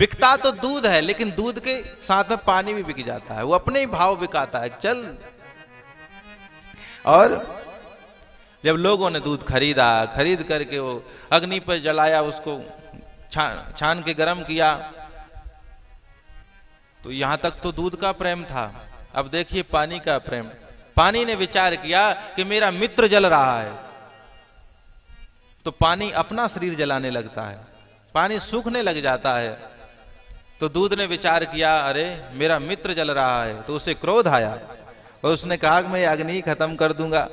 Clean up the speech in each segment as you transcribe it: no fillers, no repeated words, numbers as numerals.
बिकता तो दूध है, लेकिन दूध के साथ में पानी भी बिक जाता है, वो अपने ही भाव बिकाता है। चल, और जब लोगों ने दूध खरीदा, खरीद करके वो अग्नि पर जलाया, उसको छान के गर्म किया, तो यहां तक तो दूध का प्रेम था। अब देखिए पानी का प्रेम। पानी ने विचार किया कि मेरा मित्र जल रहा है, तो पानी अपना शरीर जलाने लगता है, पानी सूखने लग जाता है। तो दूध ने विचार किया, अरे मेरा मित्र जल रहा है, तो उसे क्रोध आया और उसने कहा कि मैं अग्नि खत्म कर दूंगा,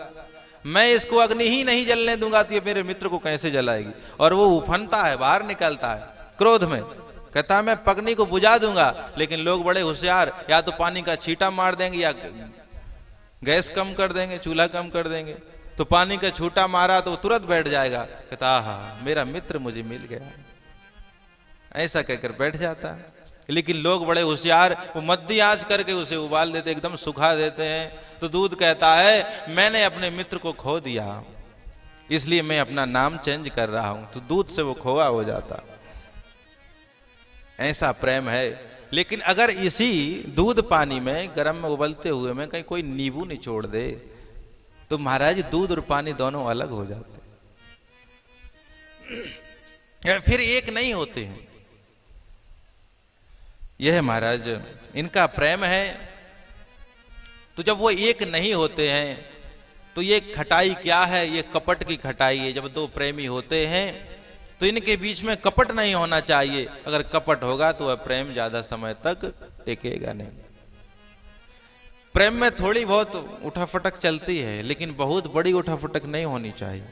मैं इसको अग्नि ही नहीं जलने दूंगा, तो ये मेरे मित्र को कैसे जलाएगी। और वो उफनता है, बाहर निकलता है क्रोध में, कहता है मैं पगनी को बुझा दूंगा। लेकिन लोग बड़े होशियार, या तो पानी का छींटा मार देंगे या गैस कम कर देंगे, चूल्हा कम कर देंगे। तो पानी का छूटा मारा तो वो तुरंत बैठ जाएगा, कहता हाँ मेरा मित्र मुझे मिल गया, ऐसा कहकर बैठ जाता है। लेकिन लोग बड़े होशियार, वो मध्य आंच करके उसे उबाल देते, एकदम सुखा देते हैं। तो दूध कहता है मैंने अपने मित्र को खो दिया, इसलिए मैं अपना नाम चेंज कर रहा हूं। तो दूध से वो खोआ हो जाता। ऐसा प्रेम है। लेकिन अगर इसी दूध पानी में गर्म में उबलते हुए में कहीं कोई नींबू निचोड़ दे, तो महाराज दूध और पानी दोनों अलग हो जाते, फिर एक नहीं होते हैं। यह महाराज इनका प्रेम है। तो जब वो एक नहीं होते हैं, तो ये खटाई क्या है? ये कपट की खटाई है। जब दो प्रेमी होते हैं तो इनके बीच में कपट नहीं होना चाहिए। अगर कपट होगा तो वह प्रेम ज्यादा समय तक टिकेगा नहीं। प्रेम में थोड़ी बहुत उठाफटक चलती है, लेकिन बहुत बड़ी उठाफटक नहीं होनी चाहिए।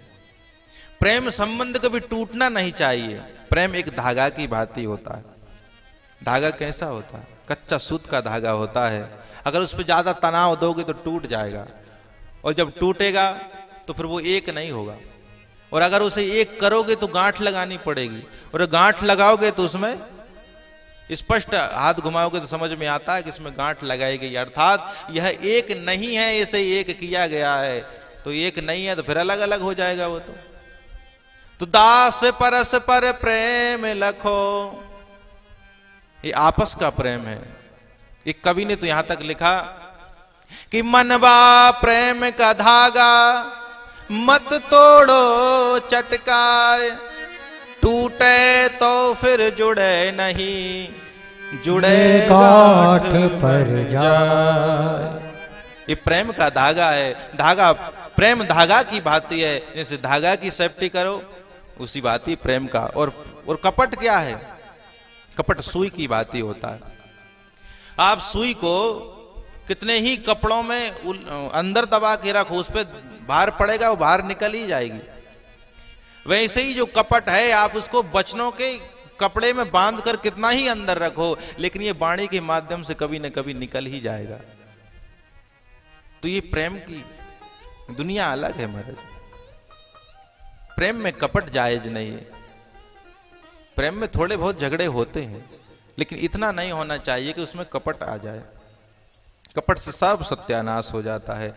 प्रेम संबंध कभी टूटना नहीं चाहिए। प्रेम एक धागा की भांति होता है। धागा कैसा होता है? कच्चा सूत का धागा होता है। अगर उस पर ज्यादा तनाव दोगे तो टूट जाएगा, और जब टूटेगा तो फिर वो एक नहीं होगा। और अगर उसे एक करोगे तो गांठ लगानी पड़ेगी, और गांठ लगाओगे तो उसमें स्पष्ट हाथ घुमाओगे तो समझ में आता है कि इसमें गांठ लगाई गई, अर्थात यह एक नहीं है, इसे एक किया गया है। तो एक नहीं है तो फिर अलग अलग हो जाएगा वो। तो दास परस पर प्रेम लखो, ये आपस का प्रेम है। एक कवि ने तो यहां तक लिखा कि मनवा प्रेम का धागा मत तोड़ो चटकार, टूटे तो फिर जुड़े नहीं, जुड़े गांठ पर जाए। ये प्रेम का धागा है। धागा प्रेम धागा की भांति है। जैसे धागा की सेफ्टी करो उसी भांति प्रेम का। और कपट क्या है? कपट सुई की भांति होता है। आप सुई को कितने ही कपड़ों में अंदर दबा के रखो, उस पर बाहर पड़ेगा, वो बाहर निकल ही जाएगी। वैसे ही जो कपट है, आप उसको बचनों के कपड़े में बांध कर कितना ही अंदर रखो, लेकिन ये वाणी के माध्यम से कभी न कभी निकल ही जाएगा। तो ये प्रेम की दुनिया अलग है महाराज। प्रेम में कपट जायज नहीं है। प्रेम में थोड़े बहुत झगड़े होते हैं, लेकिन इतना नहीं होना चाहिए कि उसमें कपट आ जाए। कपट से सब सत्यानाश हो जाता है।